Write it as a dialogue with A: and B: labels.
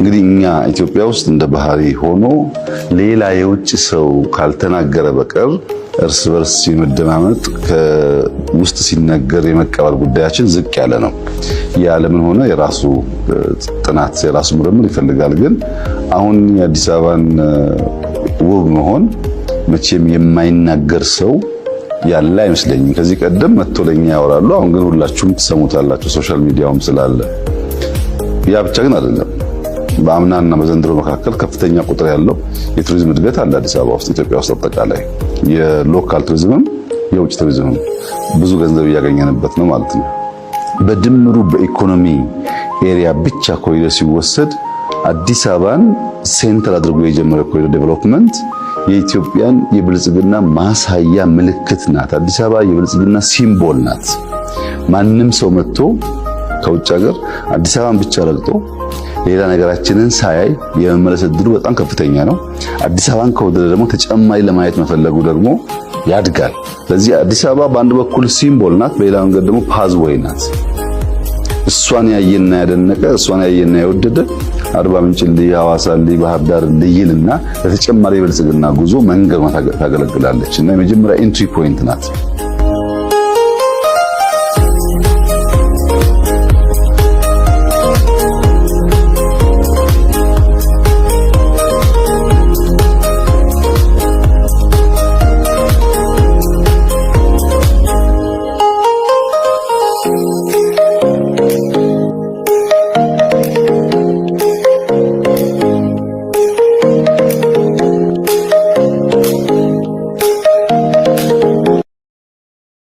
A: እንግዲህ እኛ ኢትዮጵያ ውስጥ እንደ ባህሪ ሆኖ ሌላ የውጭ ሰው ካልተናገረ በቀር እርስ በርስ የመደማመጥ ከውስጥ ሲነገር የመቀበል ጉዳያችን ዝቅ ያለ ነው። የዓለምን ሆነ የራሱ ጥናት የራሱ ምርምር ይፈልጋል። ግን አሁን የአዲስ አበባን ውብ መሆን መቼም የማይናገር ሰው ያለ አይመስለኝም። ከዚህ ቀደም መጥቶ ለኛ ያወራሉ። አሁን ግን ሁላችሁም ትሰሙታላችሁ ሶሻል ሚዲያውም ስላለ። ያ ብቻ ግን አይደለም። በአምናና በዘንድሮ መካከል ከፍተኛ ቁጥር ያለው የቱሪዝም እድገት አለ አዲስ አበባ ውስጥ፣ ኢትዮጵያ ውስጥ አጠቃላይ የሎካል ቱሪዝምም የውጭ ቱሪዝምም ብዙ ገንዘብ እያገኘንበት ነው ማለት ነው። በድምሩ በኢኮኖሚ ኤሪያ ብቻ ኮሪደር ሲወሰድ አዲስ አበባን ሴንተር አድርጎ የጀመረው ኮሪደር ዴቨሎፕመንት የኢትዮጵያን የብልጽግና ማሳያ ምልክት ናት። አዲስ አበባ የብልጽግና ሲምቦል ናት። ማንም ሰው መጥቶ ከውጭ ሀገር አዲስ አበባን ብቻ ረግጦ ሌላ ነገራችንን ሳያይ የመመለስ ዕድሉ በጣም ከፍተኛ ነው። አዲስ አበባን ከወደደ ደግሞ ተጨማሪ ለማየት መፈለጉ ደግሞ ያድጋል። ስለዚህ አዲስ አበባ በአንድ በኩል ሲምቦል ናት፣ በሌላ መንገድ ደግሞ ፓዝዌይ ናት። እሷን ያየና ያደነቀ እሷን ያየና የወደደ አርባ ምንጭ ልይ፣ ሐዋሳ ልይ፣ ባህር ዳር ልይልና ለተጨማሪ የብልጽግና ጉዞ መንገድ ታገለግላለች እና የመጀመሪያ ኢንትሪ ፖይንት ናት።